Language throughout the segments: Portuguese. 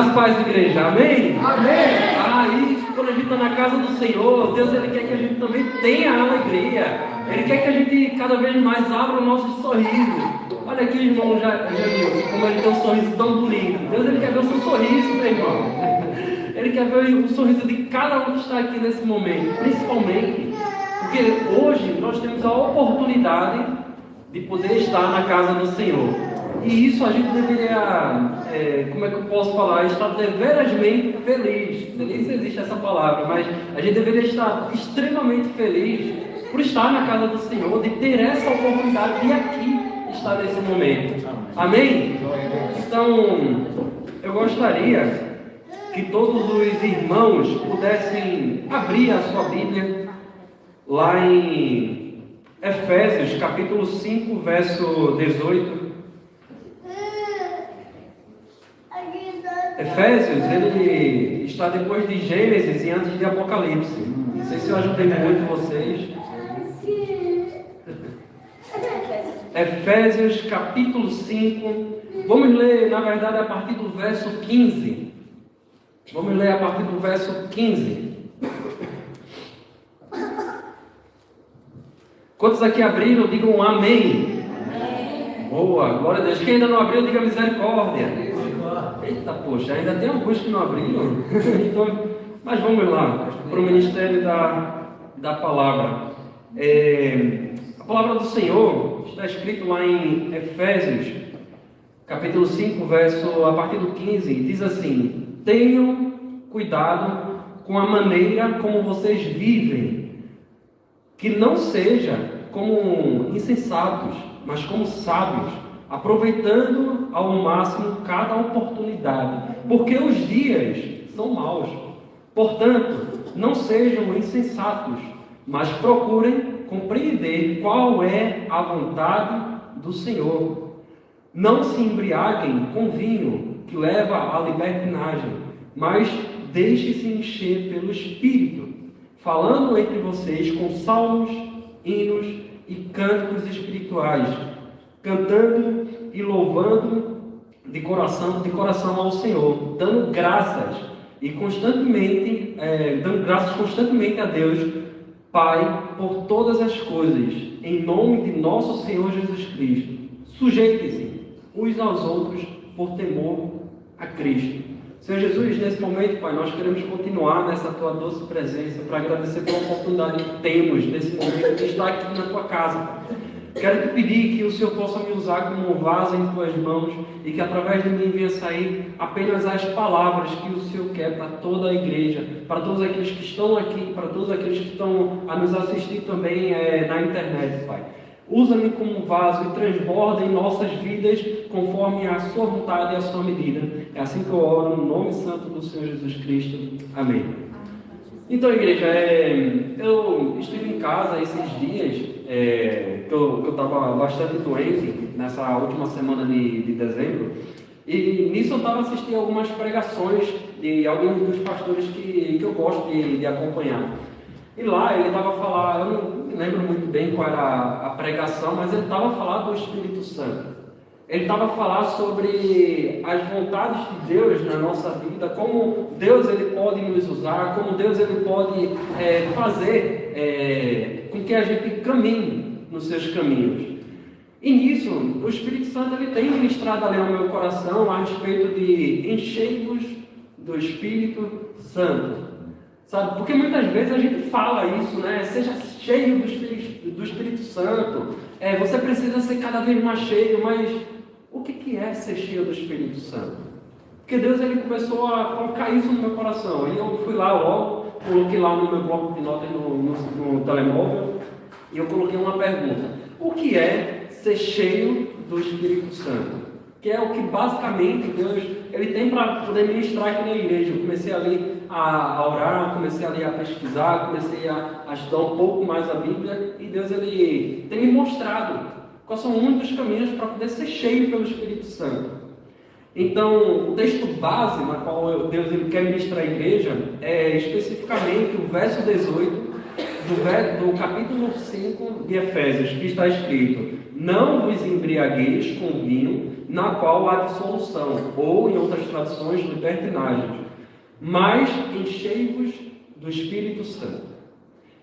Graças a paz, igreja. Amém? Amém. Isso, quando a gente está na casa do Senhor, Deus ele quer que a gente também tenha alegria. Ele quer que a gente cada vez mais abra o nosso sorriso. Olha aqui, irmão, já viu como ele tem um sorriso tão bonito. Deus ele quer ver o seu sorriso, meu irmão. Ele quer ver o sorriso de cada um que está aqui nesse momento, principalmente porque hoje nós temos a oportunidade de poder estar na casa do Senhor. E isso a gente deveria, como é que eu posso falar? Estar deverasmente feliz. Não sei se existe essa palavra, mas a gente deveria estar extremamente feliz por estar na casa do Senhor, de ter essa oportunidade de aqui estar nesse momento. Amém? Então, eu gostaria que todos os irmãos pudessem abrir a sua Bíblia lá em Efésios, capítulo 5, verso 18. Efésios, ele está depois de Gênesis e antes de Apocalipse. Não sei se eu ajudei muito vocês. Efésios, capítulo 5. Vamos ler, na verdade, a partir do verso 15. Vamos ler a partir do verso 15. Quantos aqui abriram, digam amém. Boa, glória a Deus. Quem ainda não abriu, diga misericórdia. Eita, poxa, ainda tem alguns que não abriram. Então, mas vamos lá, para o ministério da palavra. A palavra do Senhor está escrito lá em Efésios, capítulo 5, verso a partir do 15, diz assim: tenham cuidado com a maneira como vocês vivem, que não seja como insensatos, mas como sábios, aproveitando ao máximo cada oportunidade, porque os dias são maus. Portanto, não sejam insensatos, mas procurem compreender qual é a vontade do Senhor. Não se embriaguem com vinho, que leva à libertinagem, mas deixe-se encher pelo Espírito, falando entre vocês com salmos, hinos e cânticos espirituais, cantando e louvando de coração ao Senhor, dando graças constantemente a Deus Pai por todas as coisas, em nome de nosso Senhor Jesus Cristo. Sujeitem-se uns aos outros por temor a Cristo. Senhor Jesus, nesse momento, Pai, nós queremos continuar nessa Tua doce presença para agradecer pela oportunidade que temos nesse momento de estar aqui na Tua casa. Quero te pedir que o Senhor possa me usar como um vaso em Tuas mãos e que através de mim venha sair apenas as palavras que o Senhor quer para toda a igreja, para todos aqueles que estão aqui, para todos aqueles que estão a nos assistir também na internet, Pai. Usa-me como um vaso e transborda em nossas vidas conforme a Sua vontade e a Sua medida. É assim que eu oro no nome santo do Senhor Jesus Cristo. Amém. Então, igreja, eu estive em casa esses dias, que eu estava bastante doente nessa última semana de dezembro, e nisso eu estava assistindo algumas pregações de alguns dos pastores que eu gosto de acompanhar. E lá ele estava falando, eu não me lembro muito bem qual era a pregação, mas ele estava falando do Espírito Santo. Ele estava falando sobre as vontades de Deus na nossa vida, como Deus ele pode nos usar, como Deus ele pode fazer com que a gente caminhe nos seus caminhos. E nisso, o Espírito Santo ele tem ministrado ali no meu coração a respeito de enchei-vos do Espírito Santo. Sabe? Porque muitas vezes a gente fala isso, né? Seja cheio do Espírito Santo. Você precisa ser cada vez mais cheio, mas o que é ser cheio do Espírito Santo? Porque Deus ele começou a colocar isso no meu coração. E eu fui lá logo, coloquei lá no meu bloco de notas no telemóvel, e eu coloquei uma pergunta: o que é ser cheio do Espírito Santo? Que é o que basicamente Deus ele tem para poder ministrar aqui na igreja. Eu comecei ali a orar, comecei ali a pesquisar, comecei a estudar um pouco mais a Bíblia, e Deus ele tem me mostrado quais são muitos caminhos para poder ser cheio pelo Espírito Santo. Então, o texto base na qual Deus ele quer ministrar a igreja é especificamente o verso 18 do capítulo 5 de Efésios, que está escrito: não vos embriagueis com vinho, na qual há dissolução, ou, em outras traduções, libertinagem. Mas enchei-vos do Espírito Santo.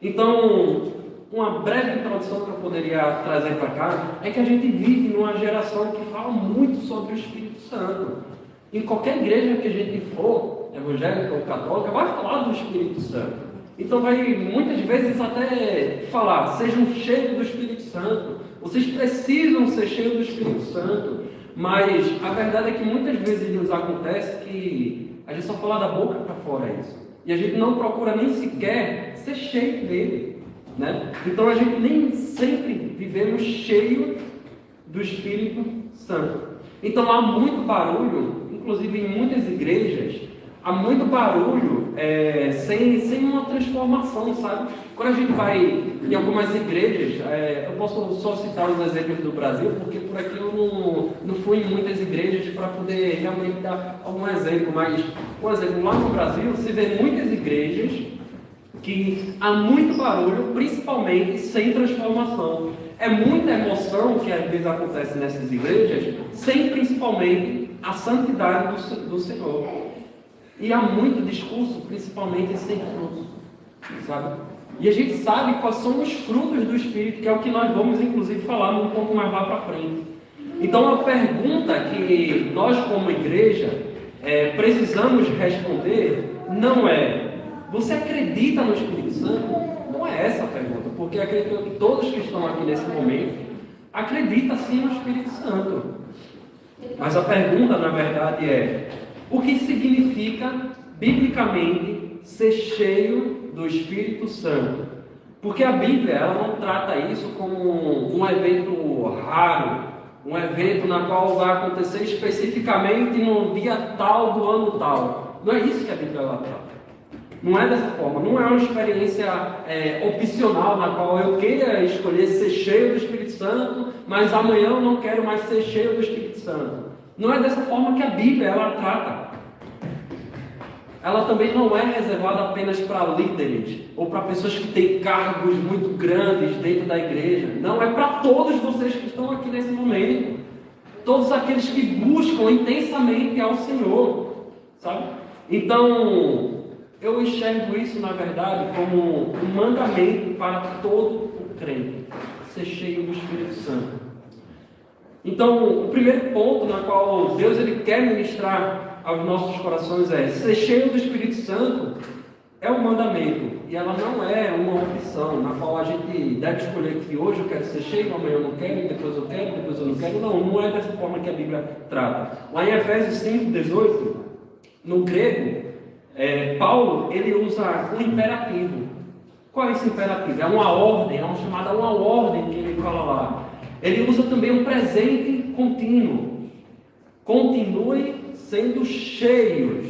Então, uma breve introdução que eu poderia trazer para cá é que a gente vive numa geração que fala muito sobre o Espírito Santo. Em qualquer igreja que a gente for, evangélica ou católica, vai falar do Espírito Santo. Então vai muitas vezes até falar, sejam cheios do Espírito Santo, vocês precisam ser cheios do Espírito Santo, mas a verdade é que muitas vezes nos acontece que a gente só fala da boca para fora isso, e a gente não procura nem sequer ser cheio dele, né? Então a gente nem sempre vivemos cheio do Espírito Santo. Então há muito barulho, inclusive em muitas igrejas, há muito barulho sem uma transformação, sabe? Quando a gente vai em algumas igrejas, eu posso só citar os exemplos do Brasil, porque por aqui eu não fui em muitas igrejas para poder realmente dar algum exemplo, mas, por exemplo, lá no Brasil se vê muitas igrejas que há muito barulho, principalmente sem transformação. É muita emoção que às vezes acontece nessas igrejas, sem principalmente a santidade do Senhor. E há muito discurso, principalmente sem frutos, sabe? E a gente sabe quais são os frutos do Espírito, que é o que nós vamos, inclusive, falar um pouco mais lá para frente. Então, a pergunta que nós, como igreja, precisamos responder não é: você acredita no Espírito Santo? Não é essa a pergunta, porque acredito que todos que estão aqui nesse momento acreditam sim no Espírito Santo. Mas a pergunta, na verdade, é: o que significa, biblicamente, ser cheio do Espírito Santo? Porque a Bíblia, ela não trata isso como um evento raro, um evento na qual vai acontecer especificamente no dia tal do ano tal. Não é isso que a Bíblia ela trata. Não é dessa forma. Não é uma experiência opcional na qual eu queira escolher ser cheio do Espírito Santo, mas amanhã eu não quero mais ser cheio do Espírito Santo. Não é dessa forma que a Bíblia ela trata. Ela também não é reservada apenas para líderes ou para pessoas que têm cargos muito grandes dentro da igreja. Não, é para todos vocês que estão aqui nesse momento. Todos aqueles que buscam intensamente ao Senhor, sabe? Então, eu enxergo isso, na verdade, como um mandamento para todo o crente, ser cheio do Espírito Santo. Então, o primeiro ponto na qual Deus ele quer ministrar aos nossos corações é: ser cheio do Espírito Santo é um mandamento, e ela não é uma opção na qual a gente deve escolher que hoje eu quero ser cheio, amanhã eu não quero, depois eu quero, depois eu não quero. Não é dessa forma que a Bíblia trata. Lá em Efésios 5:18, no grego, Paulo ele usa um imperativo. Qual é esse imperativo? É uma ordem, é uma chamada uma ordem que ele fala lá. Ele usa também um presente contínuo. Continue sendo cheios.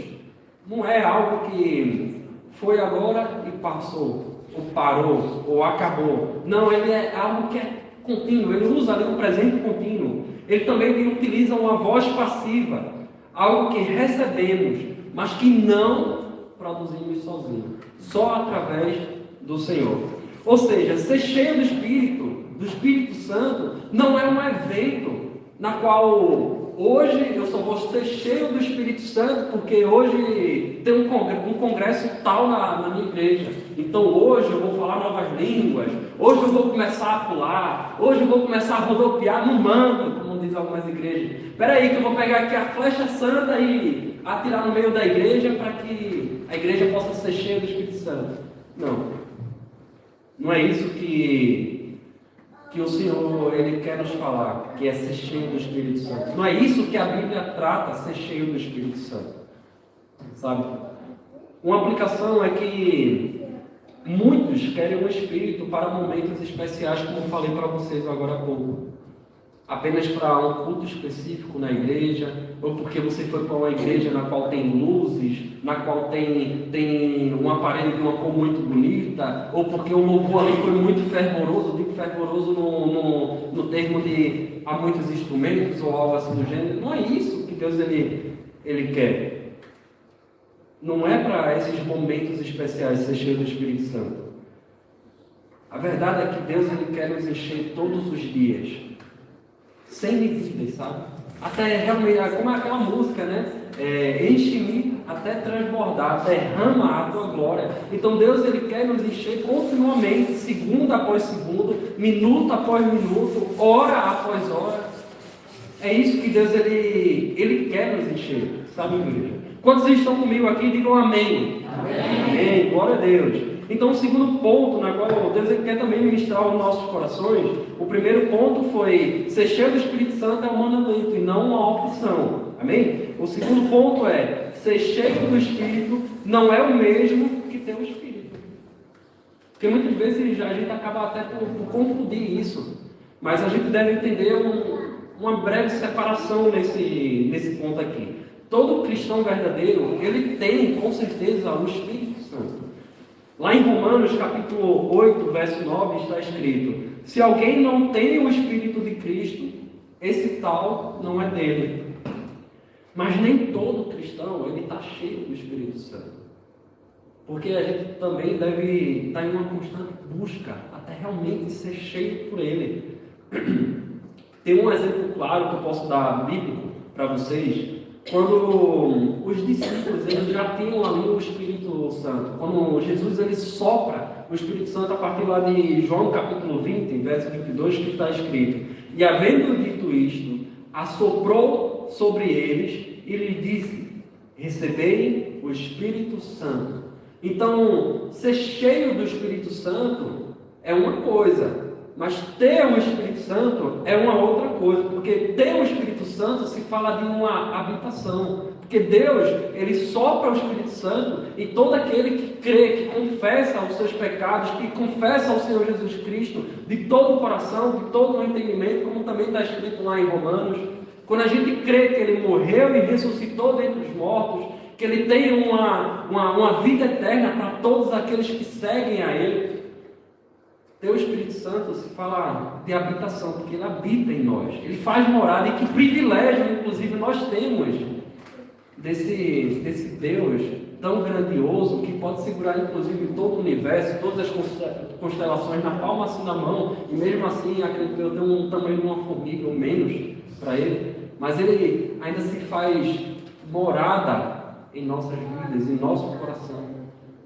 Não é algo que foi agora e passou, ou parou, ou acabou. Não, ele é algo que é contínuo. Ele usa ali um presente contínuo. Ele também utiliza uma voz passiva. Algo que recebemos, mas que não produzimos sozinhos. Só através do Senhor. Ou seja, ser cheio do Espírito Santo, não é um evento na qual hoje eu só vou ser cheio do Espírito Santo porque hoje tem um congresso tal na minha igreja. Então hoje eu vou falar novas línguas, hoje eu vou começar a pular, hoje eu vou começar a rodopiar no manto, como diz algumas igrejas. Espera aí que eu vou pegar aqui a flecha santa e atirar no meio da igreja para que a igreja possa ser cheia do Espírito Santo. Não é isso que o Senhor ele quer nos falar, que é ser cheio do Espírito Santo. Não é isso que a Bíblia trata, ser cheio do Espírito Santo, sabe? Uma aplicação é que muitos querem o Espírito para momentos especiais, como eu falei para vocês agora há pouco. Apenas para um culto específico na igreja, ou porque você foi para uma igreja na qual tem luzes, na qual tem um aparelho de uma cor muito bonita, ou porque o louvor ali foi muito fervoroso. Digo fervoroso no termo de há muitos instrumentos ou algo assim do gênero. Não é isso que Deus ele quer. Não é para esses momentos especiais ser cheio do Espírito Santo. A verdade é que Deus ele quer nos encher todos os dias, sem medidas, sabe? até realmente, como é aquela música, né? Enche-me até transbordar, derrama a tua glória. Então Deus, Ele quer nos encher continuamente, segundo após segundo, minuto após minuto, hora após hora. É isso que Deus, Ele quer nos encher, sabe, igreja? Quantos estão comigo aqui, digam amém. Amém. Amém, glória a Deus. Então, o segundo ponto, na qual Deus quer também ministrar aos nossos corações, o primeiro ponto foi: ser cheio do Espírito Santo é um mandamento e não uma opção. Amém? O segundo ponto é: ser cheio do Espírito não é o mesmo que ter o Espírito. Porque muitas vezes a gente acaba até por confundir isso. Mas a gente deve entender uma breve separação nesse ponto aqui. Todo cristão verdadeiro, ele tem com certeza o Espírito Santo. Lá em Romanos capítulo 8, verso 9, está escrito: se alguém não tem o Espírito de Cristo, esse tal não é dele. Mas nem todo cristão, ele está cheio do Espírito Santo. Porque a gente também deve estar em uma constante busca, até realmente ser cheio por ele. Tem um exemplo claro que eu posso dar bíblico para vocês. Quando os discípulos eles já tinham ali o Espírito Santo, quando Jesus ele sopra o Espírito Santo a partir lá de João capítulo 20, verso 22, que está escrito: e havendo dito isto, assoprou sobre eles e lhes disse: recebei o Espírito Santo. Então, ser cheio do Espírito Santo é uma coisa, mas ter o Espírito Santo é uma outra coisa, porque ter o Espírito Santo se fala de uma habitação, porque Deus, Ele sopra o Espírito Santo e todo aquele que crê, que confessa os seus pecados, que confessa ao Senhor Jesus Cristo de todo o coração, de todo o entendimento, como também está escrito lá em Romanos, quando a gente crê que Ele morreu e ressuscitou dentre os mortos, que Ele tem uma vida eterna para todos aqueles que seguem a Ele. Ter o Espírito Santo se fala de habitação, porque Ele habita em nós. Ele faz morada, e que privilégio, inclusive, nós temos desse Deus tão grandioso, que pode segurar, inclusive, todo o universo, todas as constelações na palma assim da mão, e mesmo assim, acredito que eu tenho um tamanho de uma formiga ou menos para Ele, mas Ele ainda se faz morada em nossas vidas, em nosso coração.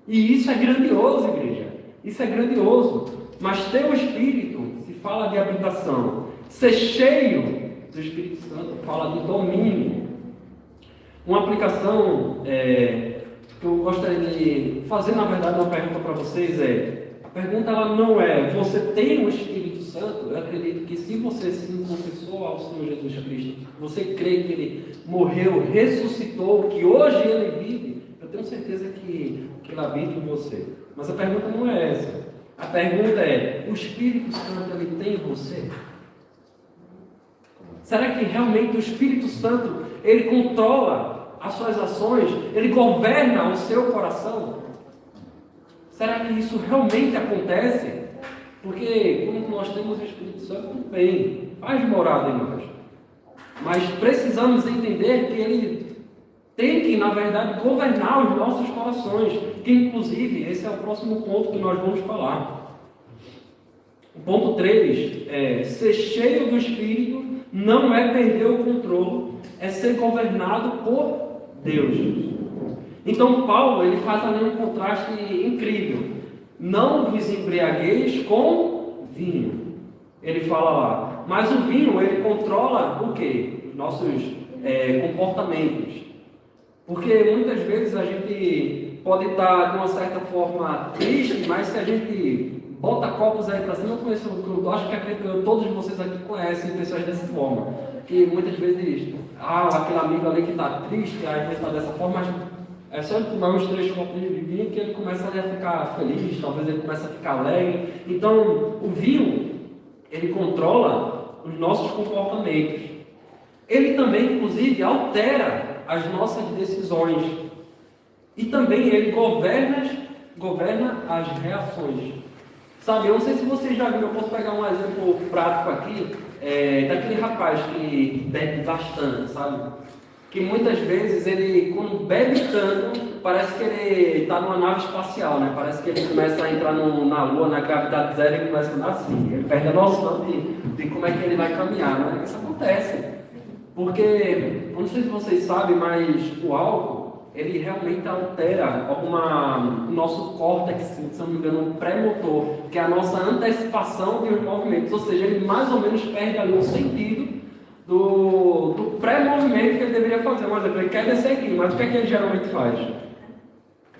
E isso é grandioso, igreja. Isso é grandioso. Mas ter o Espírito se fala de habitação. Ser cheio do Espírito Santo fala de domínio. Uma aplicação que eu gostaria de fazer, na verdade, uma pergunta para vocês a pergunta ela não é: você tem o Espírito Santo? Eu acredito que se você se confessou ao Senhor Jesus Cristo, você crê que Ele morreu, ressuscitou, que hoje Ele vive, eu tenho certeza que Ele habita em você. Mas a pergunta não é essa. A pergunta é: o Espírito Santo Ele tem em você? Será que realmente o Espírito Santo Ele controla as suas ações? Ele governa o seu coração? Será que isso realmente acontece? Porque quando nós temos o Espírito Santo, tudo bem, faz morada em nós. Mas precisamos entender que Ele tem que, na verdade, governar os nossos corações. Que, inclusive, esse é o próximo ponto que nós vamos falar. O ponto 3 é: ser cheio do Espírito não é perder o controle, é ser governado por Deus. Então, Paulo, ele faz ali um contraste incrível. Não vos embriagueis com vinho. Ele fala lá. Mas o vinho, ele controla o quê? Nossos comportamentos. Porque muitas vezes a gente pode estar de uma certa forma triste, mas se a gente bota copos aí para cima, eu acho que todos vocês aqui conhecem pessoas dessa forma. Que muitas vezes, aquele amigo ali que está triste, às vezes está dessa forma, mas é só ele tomar uns 3 copos de vinho que ele começa a ficar feliz, talvez ele comece a ficar alegre. Então, o vinho, ele controla os nossos comportamentos. Ele também, inclusive, altera as nossas decisões. E também ele governa as reações. Sabe, eu não sei se vocês já viram, eu posso pegar um exemplo prático aqui, daquele rapaz que bebe bastante, sabe? Que muitas vezes ele, quando bebe tanto, parece que ele está numa nave espacial, né? Parece que ele começa a entrar na Lua, na gravidade zero, e começa a andar assim. Ele perde a noção de como é que ele vai caminhar, né? Isso acontece. Porque, eu não sei se vocês sabem, mas o álcool, ele realmente altera o nosso córtex, se não me engano, o pré-motor, que é a nossa antecipação de movimentos, ou seja, ele mais ou menos perde ali o sentido do pré-movimento que ele deveria fazer. Por exemplo, ele quer descer aqui, mas o que é que ele geralmente faz?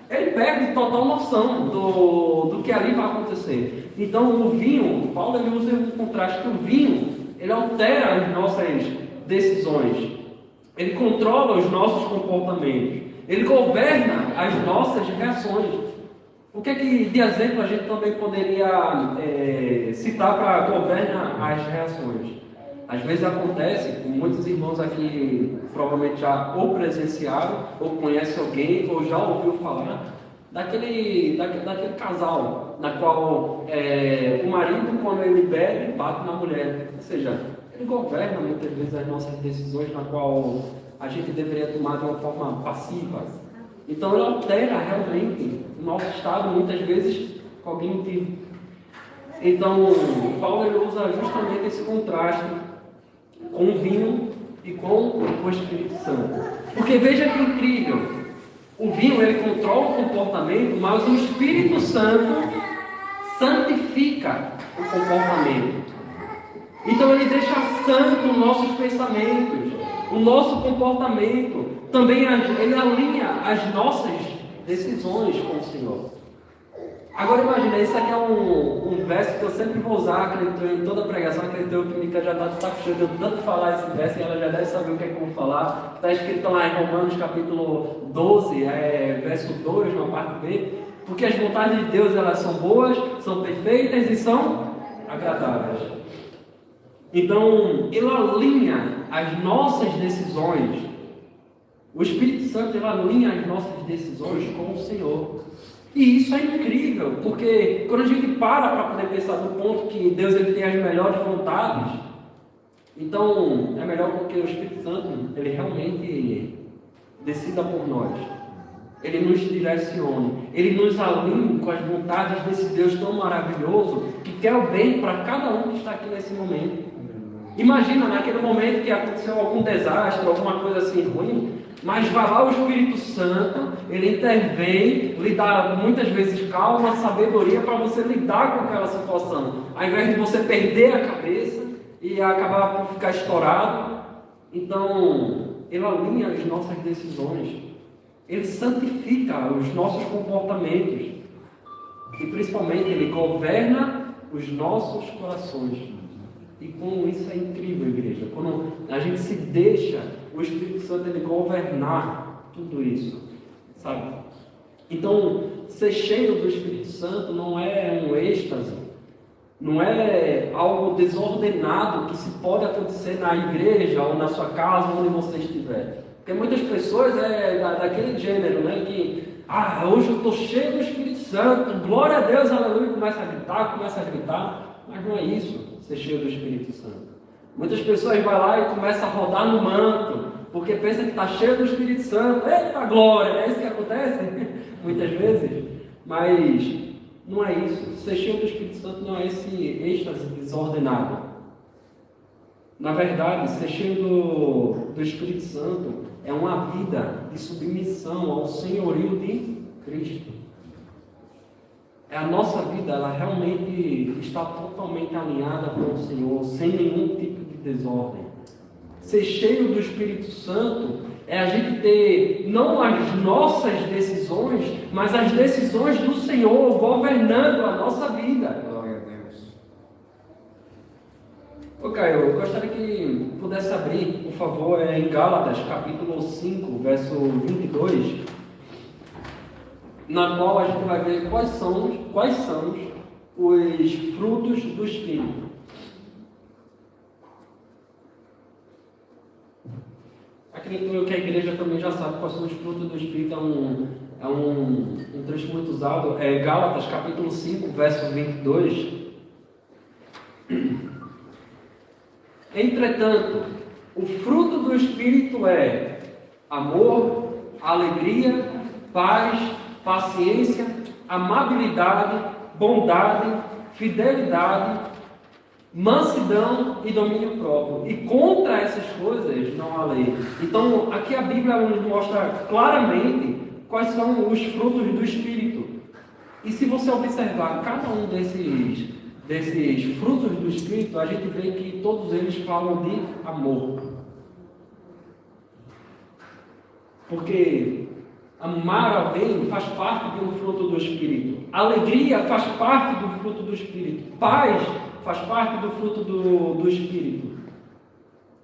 Ele perde total noção do que ali vai acontecer. Então, o vinho, Paulo ele usa um contraste, que o vinho, ele altera as nossas decisões, ele controla os nossos comportamentos, ele governa as nossas reações. O que é que, de exemplo, a gente também poderia citar para governar as reações? Às vezes acontece, como muitos irmãos aqui provavelmente já ou presenciaram, ou conhecem alguém, ou já ouviu falar, daquele casal, na qual o marido, quando ele bebe, bate na mulher. Ou seja, ele governa muitas vezes as nossas decisões, na qual a gente deveria tomar de uma forma passiva. Então ele altera realmente o nosso estado, muitas vezes cognitivo. Então, Paulo ele usa justamente esse contraste com o vinho e com o Espírito Santo. Porque veja que incrível, o vinho ele controla o comportamento, mas o Espírito Santo santifica o comportamento. Então ele deixa santo os nossos pensamentos, o nosso comportamento, também ele alinha as nossas decisões com o Senhor. Agora imagina, isso aqui é um verso que eu sempre vou usar, acredito em toda pregação, acredito que Mica já está de saco cheio de eu tanto falar esse verso, e ela já deve saber o que é que eu vou falar. Está escrito lá em Romanos capítulo 12, verso 2, na parte B, porque as vontades de Deus elas são boas, são perfeitas e são agradáveis. Então, ele alinha as nossas decisões, o Espírito Santo ele alinha as nossas decisões com o Senhor. E isso é incrível, porque quando a gente para poder pensar no ponto que Deus ele tem as melhores vontades, então é melhor porque o Espírito Santo ele realmente decida por nós, ele nos direcione, ele nos alinhe com as vontades desse Deus tão maravilhoso que quer o bem para cada um que está aqui nesse momento. Imagina naquele momento que aconteceu algum desastre, alguma coisa assim ruim, mas vai lá o Espírito Santo, ele intervém, lhe dá muitas vezes calma, sabedoria para você lidar com aquela situação. Ao invés de você perder a cabeça e acabar por ficar estourado, então ele alinha as nossas decisões, ele santifica os nossos comportamentos e principalmente ele governa os nossos corações. E como isso é incrível, igreja, quando a gente se deixa o Espírito Santo ele governar tudo isso, sabe? Então, ser cheio do Espírito Santo não é um êxtase, não é algo desordenado que se pode acontecer na igreja ou na sua casa, onde você estiver. Porque muitas pessoas daquele gênero, né, que hoje eu estou cheio do Espírito Santo, glória a Deus, aleluia, começa a gritar, mas não é isso, ser cheio do Espírito Santo. Muitas pessoas vão lá e começam a rodar no manto, porque pensa que está cheio do Espírito Santo. Eita glória, é isso que acontece muitas vezes. Mas não é isso. Ser cheio do Espírito Santo não é esse êxtase desordenado. Na verdade, ser cheio do Espírito Santo é uma vida de submissão ao senhorio de Cristo. A nossa vida, ela realmente está totalmente alinhada com o Senhor, sem nenhum tipo de desordem. Ser cheio do Espírito Santo é a gente ter não as nossas decisões, mas as decisões do Senhor governando a nossa vida. Glória a Deus. Caio, eu gostaria que pudesse abrir, por favor, em Gálatas, capítulo 5, verso 22. Na qual a gente vai ver quais são os frutos do Espírito. Acredito que a igreja também já sabe quais são os frutos do Espírito, é um trecho muito usado, Gálatas capítulo 5, verso 22. Entretanto, o fruto do Espírito é amor, alegria, paz, paciência, amabilidade, bondade, fidelidade, mansidão e domínio próprio. E contra essas coisas não há lei. Então, aqui a Bíblia nos mostra claramente quais são os frutos do Espírito. E se você observar cada um desses frutos do Espírito, a gente vê que todos eles falam de amor. Porque amar alguém faz parte de um fruto do Espírito. Alegria faz parte do fruto do Espírito. Paz faz parte do fruto do Espírito.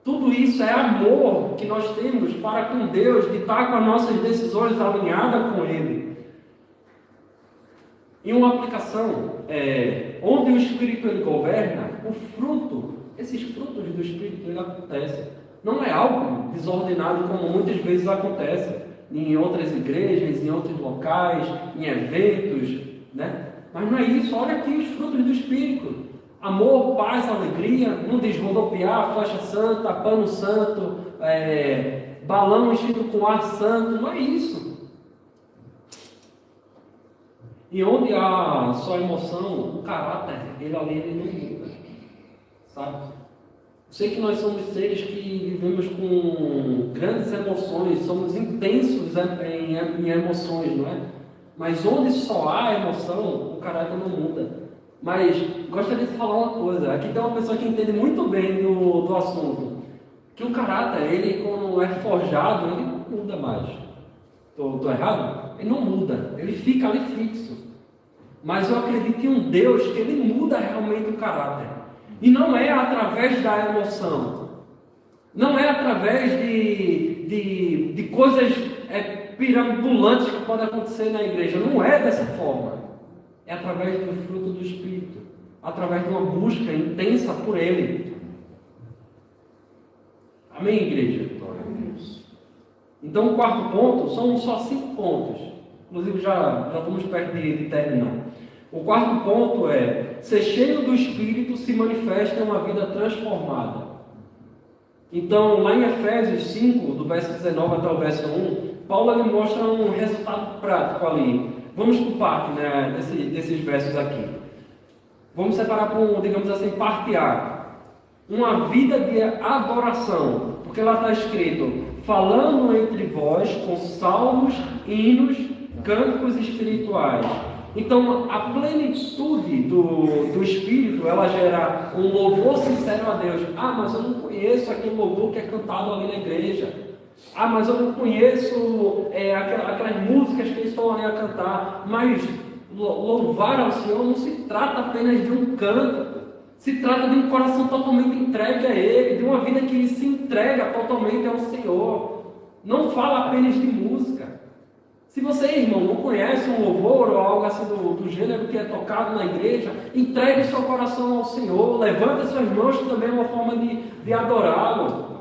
Tudo isso é amor que nós temos para com Deus, de estar com as nossas decisões alinhadas com Ele. Em uma aplicação, onde o Espírito ele governa, esses frutos do Espírito ele acontecem. Não é algo desordenado como muitas vezes acontece em outras igrejas, em outros locais, em eventos, né? Mas não é isso. Olha aqui os frutos do Espírito: amor, paz, alegria. Não diz rodopiar, faixa santa, pano santo, balão enchido com ar santo. Não é isso. E onde há só emoção, o caráter ele não muda, sabe? Sei que nós somos seres que vivemos com grandes emoções, somos intensos em emoções, não é? Mas onde só há emoção, o caráter não muda. Mas gostaria de falar uma coisa: aqui tem uma pessoa que entende muito bem do assunto, que o caráter, ele quando é forjado, ele não muda mais. Estou errado? Ele não muda, ele fica ali fixo. Mas eu acredito em um Deus que ele muda realmente o caráter. E não é através da emoção. Não é através de coisas pirambulantes que podem acontecer na igreja. Não é dessa forma. É através do fruto do Espírito. Através de uma busca intensa por Ele. Amém, igreja? Então, o quarto ponto, são só 5 pontos. Inclusive, já estamos perto de terminar. O quarto ponto é: ser cheio do Espírito se manifesta em uma vida transformada. Então, lá em Efésios 5, do verso 19 até o verso 1, Paulo ele mostra um resultado prático ali. Vamos por parte, né, desses versos aqui. Vamos separar por, digamos assim, parte A. Uma vida de adoração, porque lá está escrito: falando entre vós com salmos, hinos, cânticos espirituais. Então, a plenitude do Espírito, ela gera um louvor sincero a Deus. Ah, mas eu não conheço aquele louvor que é cantado ali na igreja. Ah, mas eu não conheço aquelas músicas que eles estão ali a cantar. Mas louvar ao Senhor não se trata apenas de um canto. Se trata de um coração totalmente entregue a Ele, de uma vida que se entrega totalmente ao Senhor. Não fala apenas de música. Se você, irmão, não conhece um louvor ou algo assim do gênero que é tocado na igreja, entregue seu coração ao Senhor, levante suas mãos, que também é uma forma de adorá-lo.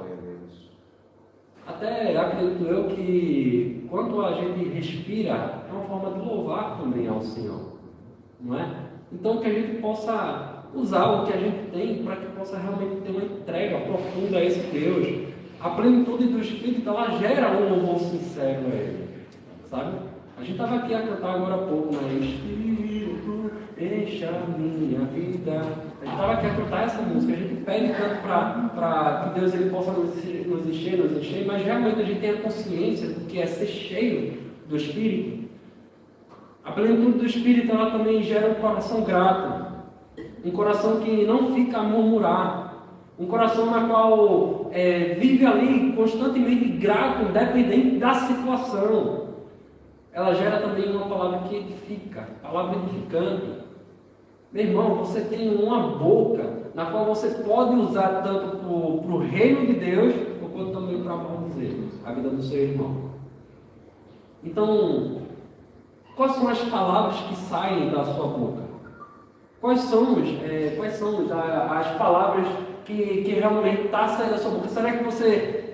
Até acredito eu que quando a gente respira, é uma forma de louvar também ao Senhor, não é? Então que a gente possa usar o que a gente tem para que possa realmente ter uma entrega profunda a esse Deus. A plenitude do Espírito, ela gera um louvor sincero a Ele. Sabe? A gente estava aqui a cantar agora há pouco, né? Espírito, encha a minha vida. A gente estava aqui a cantar essa música. A gente pede tanto para que Deus ele possa nos encher, mas realmente a gente tem a consciência do que é ser cheio do Espírito. A plenitude do Espírito, ela também gera um coração grato. Um coração que não fica a murmurar. Um coração na qual vive ali constantemente grato, independente da situação. Ela gera também uma palavra que edifica, palavra edificante. Meu irmão, você tem uma boca na qual você pode usar tanto para o reino de Deus, quanto também para maldizer a vida do seu irmão. Então, quais são as palavras que saem da sua boca? Quais são as palavras que realmente está saindo da sua boca? Será que você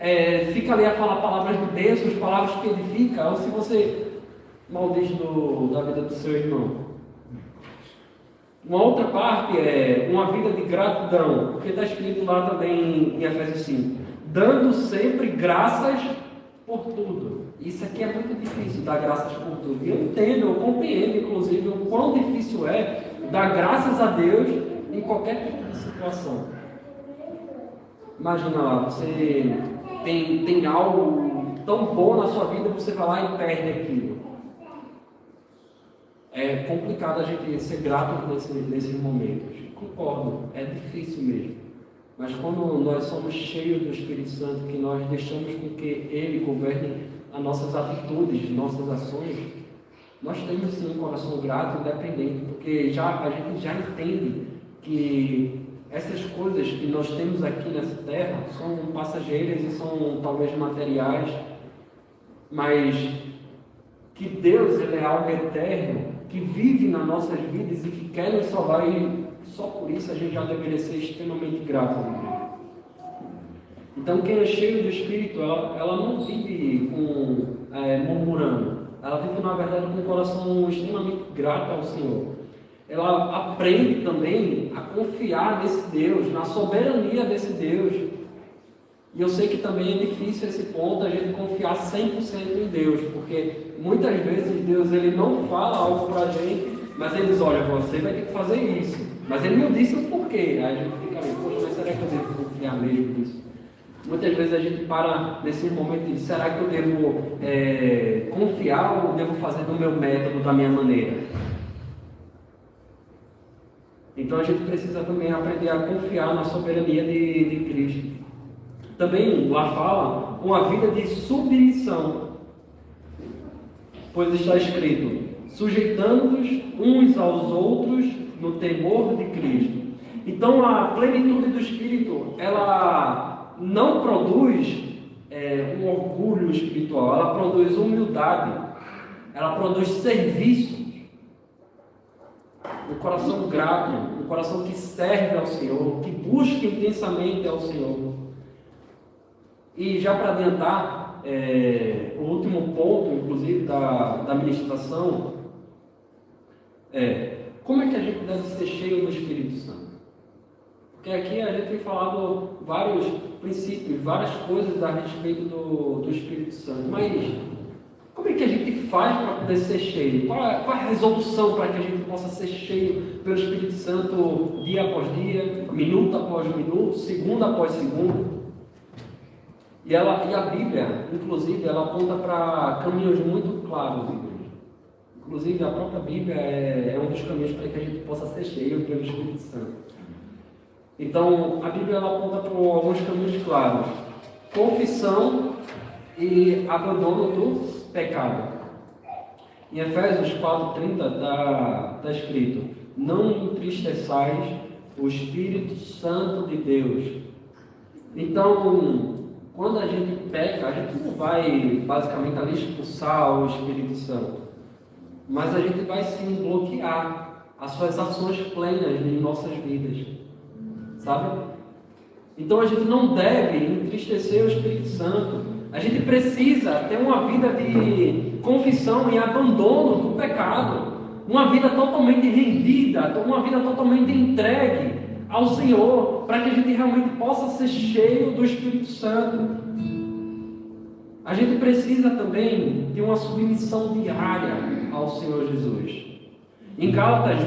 fica ali a falar palavras de bênçãos, palavras que edificam, ou se você maldiz da vida do seu irmão? Uma outra parte é uma vida de gratidão, porque está escrito lá também em Efésios 5, dando sempre graças por tudo. Isso aqui é muito difícil, dar graças por tudo. Eu entendo, eu compreendo, inclusive, o quão difícil é dar graças a Deus em qualquer tipo de situação. Imagina lá, você tem algo tão bom na sua vida, você vai lá e perde aquilo. É complicado a gente ser grato nesses momentos. Concordo, é difícil mesmo. Mas quando nós somos cheios do Espírito Santo, que nós deixamos com que Ele governe as nossas atitudes, nossas ações, nós temos sim um coração grato e independente, porque a gente já entende que essas coisas que nós temos aqui nessa terra são passageiras e são talvez materiais, mas que Deus, Ele é algo eterno, que vive nas nossas vidas e que quer nos salvar, e só por isso a gente já deveria ser extremamente grato a Deus. Então, quem é cheio do Espírito, ela não vive murmurando, ela vive, na verdade, com um coração extremamente grato ao Senhor. Ela aprende também a confiar nesse Deus, na soberania desse Deus. E eu sei que também é difícil esse ponto, a gente confiar 100% em Deus, porque muitas vezes Deus, Ele não fala algo para a gente, mas Ele diz, olha, você vai ter que fazer isso. Mas Ele não disse o porquê. Aí a gente fica ali, poxa, mas será que eu devo confiar mesmo nisso? Muitas vezes a gente para nesse momento e diz, será que eu devo confiar ou devo fazer do meu método, da minha maneira? Então a gente precisa também aprender a confiar na soberania de Cristo. Também lá fala uma vida de submissão, pois está escrito, sujeitando-nos uns aos outros no temor de Cristo. Então a plenitude do Espírito, ela não produz um orgulho espiritual, ela produz humildade, ela produz serviço, um coração grato, um coração que serve ao Senhor, que busca intensamente ao Senhor. E já para adiantar, o último ponto, inclusive, da ministração, como é que a gente deve ser cheio do Espírito Santo? Porque aqui a gente tem falado vários princípios, várias coisas a respeito do Espírito Santo, mas como é que a gente faz para poder ser cheio? Qual é a resolução para que a gente possa ser cheio pelo Espírito Santo dia após dia, minuto após minuto, segundo após segundo? E a Bíblia, inclusive, ela aponta para caminhos muito claros, igreja. Inclusive, a própria Bíblia é um dos caminhos para que a gente possa ser cheio pelo Espírito Santo. Então, a Bíblia ela aponta para alguns caminhos claros. Confissão e abandono do pecado. Em Efésios 4,30 está escrito, não entristeçais o Espírito Santo de Deus. Então, quando a gente peca, a gente não vai basicamente ali expulsar o Espírito Santo, mas a gente vai sim bloquear as suas ações plenas em nossas vidas, sabe? Então a gente não deve entristecer o Espírito Santo, a gente precisa ter uma vida de confissão e abandono do pecado, uma vida totalmente rendida, uma vida totalmente entregue ao Senhor, para que a gente realmente possa ser cheio do Espírito Santo. A gente precisa também de uma submissão diária ao Senhor Jesus. Em Gálatas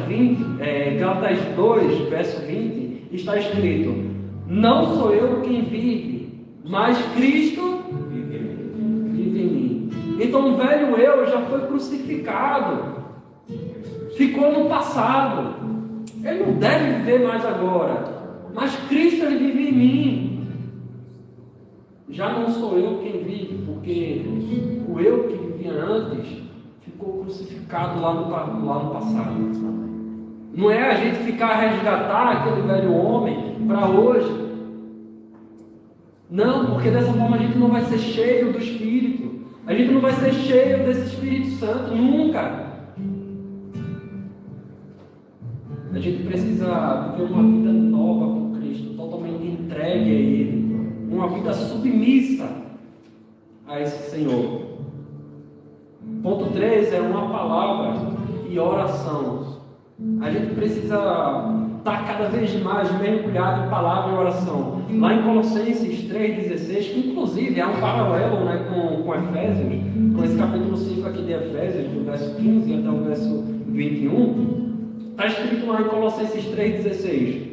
2, verso 20, está escrito, não sou eu quem vive, mas Cristo vive em mim. Então o velho eu já foi crucificado, ficou no passado. Ele não deve viver mais agora, mas Cristo ele vive em mim. Já não sou eu quem vive, porque o eu que vivia antes ficou crucificado lá no passado. Não é a gente ficar a resgatar aquele velho homem para hoje. Não, porque dessa forma a gente não vai ser cheio do Espírito. A gente não vai ser cheio desse Espírito Santo nunca. A gente precisa viver uma vida nova com Cristo, totalmente entregue a Ele, uma vida submissa a esse Senhor. Ponto 3 é uma palavra e oração. A gente precisa estar cada vez mais mergulhado em palavra e oração. Lá em Colossenses 3,16, que inclusive é um paralelo, né, com Efésios, com esse capítulo 5 aqui de Efésios, do verso 15 até o verso 21, Está escrito lá em Colossenses 3,16.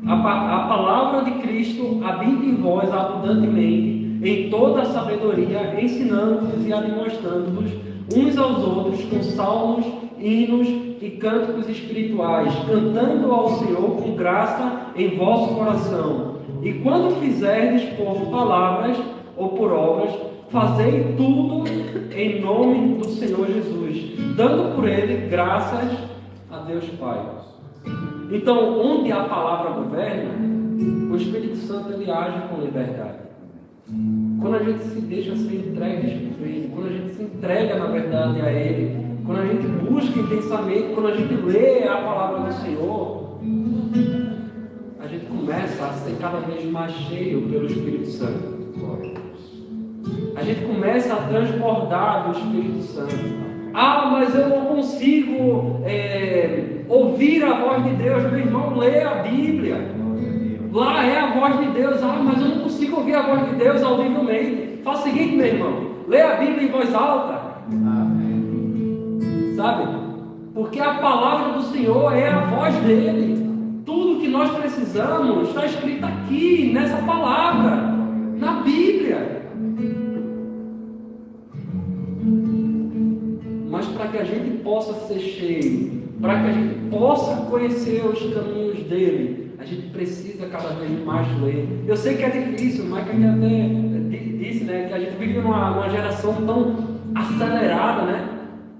A palavra de Cristo habita em vós abundantemente, em toda a sabedoria, ensinando-vos e admoestando-vos uns aos outros com salmos, hinos e cânticos espirituais, cantando ao Senhor com graça em vosso coração. E quando fizerdes por palavras ou por obras, fazei tudo em nome do Senhor Jesus, dando por ele graças a Deus Pai. Então, onde a palavra governa, o Espírito Santo ele age com liberdade. Quando a gente se deixa ser entregue a Ele, quando a gente se entrega na verdade a Ele, quando a gente busca intensamente, quando a gente lê a palavra do Senhor, a gente começa a ser cada vez mais cheio pelo Espírito Santo. A gente começa a transbordar do Espírito Santo. Ah, mas eu não consigo ouvir a voz de Deus. Meu irmão, lê a Bíblia. Lá é a voz de Deus. Ah, mas eu não consigo ouvir a voz de Deus audivelmente. Faça o seguinte, meu irmão, lê a Bíblia em voz alta. Sabe? Porque a palavra do Senhor é a voz dele. Tudo que nós precisamos está escrito aqui, nessa palavra, na Bíblia. Mas para que a gente possa ser cheio, para que a gente possa conhecer os caminhos dele, a gente precisa cada vez mais ler. Eu sei que é difícil, mas que a gente até disse, né, que a gente vive numa geração tão acelerada, né?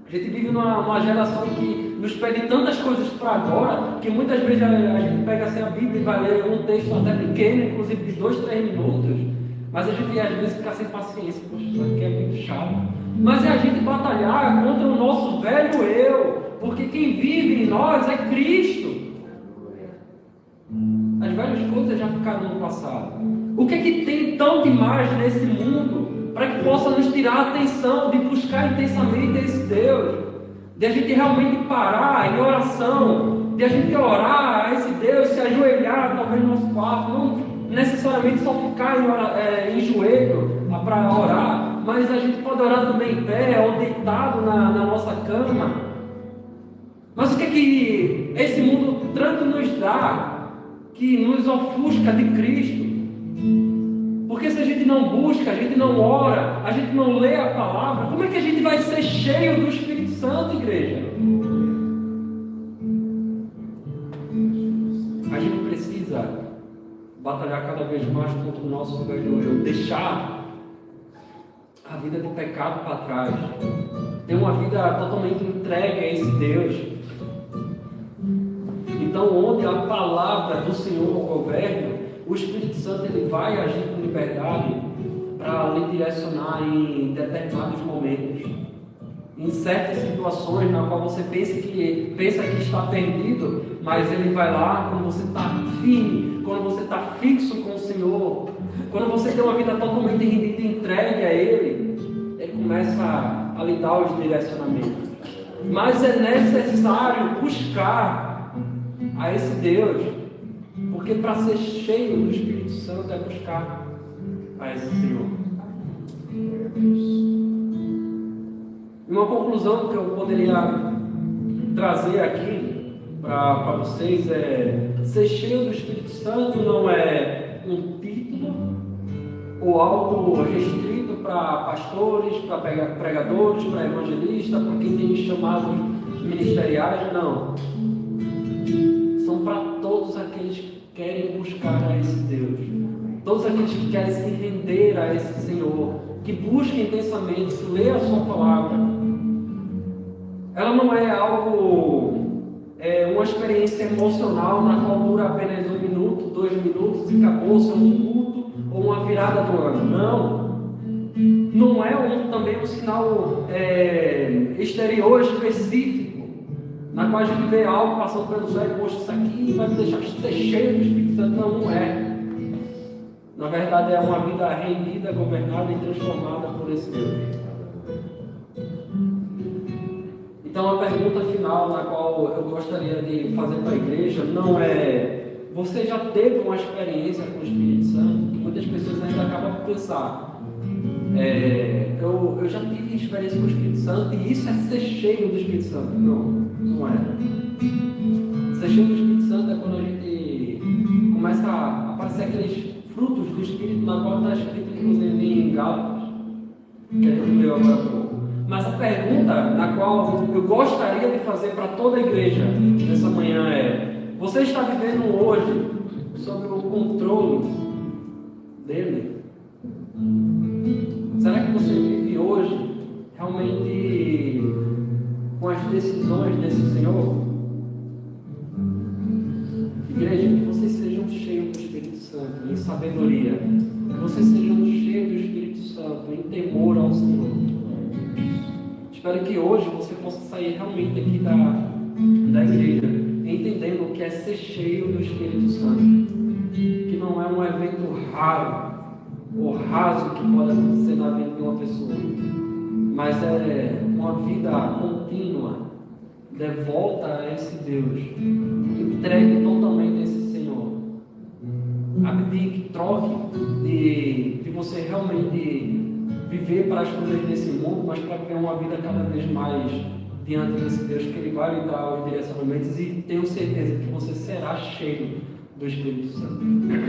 A gente vive numa geração que nos pede tantas coisas para agora, que muitas vezes a gente pega assim a Bíblia e vai ler um texto até pequeno, inclusive de 2, 3 minutos, mas a gente às vezes fica sem paciência. Poxa, isso aqui é muito chato. Mas é a gente batalhar contra o nosso velho eu, porque quem vive em nós é Cristo. As velhas coisas já ficaram no passado. O que é que tem tão demais nesse mundo para que possa nos tirar a atenção de buscar intensamente esse Deus? De a gente realmente parar em oração, de a gente orar a esse Deus, se ajoelhar talvez no nosso quarto, não necessariamente só ficar em joelho para orar, mas a gente pode orar também em pé ou deitado na nossa cama. Mas o que é que esse mundo tanto nos dá, que nos ofusca de Cristo? Porque se a gente não busca, a gente não ora, a gente não lê a palavra, como é que a gente vai ser cheio do Espírito Santo, igreja? A gente precisa batalhar cada vez mais contra o nosso velho eu, deixar a vida de pecado para trás, ter uma vida totalmente entregue a esse Deus. Então, onde a palavra do Senhor governa, o Espírito Santo ele vai agir com liberdade para lhe direcionar em determinados momentos, em certas situações na qual você pensa que está perdido, mas ele vai lá quando você está firme, quando você está fixo com o Senhor, quando você tem uma vida totalmente rendida e entregue a Ele começa a lhe dar os direcionamentos. Mas é necessário buscar a esse Deus, porque para ser cheio do Espírito Santo é buscar a esse Senhor. Uma conclusão que eu poderia trazer aqui para vocês é: ser cheio do Espírito Santo não é um título ou algo restrito para pastores, para pregadores, para evangelistas, para quem tem chamados ministeriais, não. São para todos aqueles que querem buscar a esse Deus, todos aqueles que querem se render a esse Senhor, que buscam intensamente, que lê a sua palavra. Ela não é algo, uma experiência emocional na qual dura apenas 1 minuto, 2 minutos e acabou-se um culto ou uma virada do ano. Não. Não é também um sinal exterior específico, na qual a gente vê algo passando pelo céu e, poxa, isso aqui vai me deixar ser cheio do Espírito Santo. Não é. Na verdade, é uma vida rendida, governada e transformada por esse Deus. Então, a pergunta final na qual eu gostaria de fazer para a igreja não é: você já teve uma experiência com o Espírito Santo? Que muitas pessoas ainda acabam por pensar: eu já tive experiência com o Espírito Santo e isso é ser cheio do Espírito Santo. Não, não é. na qual está escrito, inclusive, em Gálatas, que a gente leu agora há pouco. Mas a pergunta na qual eu gostaria de fazer para toda a igreja nessa manhã é: você está vivendo hoje sob o controle dele? Será que você vive hoje realmente com as decisões desse Senhor? Igreja, que vocês sejam cheios do Espírito Santo, em sabedoria. Que vocês sejam cheios do Espírito Santo, em temor ao Senhor. Espero que hoje você possa sair realmente aqui da igreja, entendendo o que é ser cheio do Espírito Santo. Que não é um evento raro ou raso que pode acontecer na vida de uma pessoa, mas é uma vida contínua, devolta a esse Deus, entregue totalmente a esse Senhor. Abdique, troque de você realmente viver para as coisas desse mundo, mas para viver uma vida cada vez mais diante desse Deus, que Ele vai lhe dar os direcionamentos, e tenho certeza que você será cheio do Espírito Santo.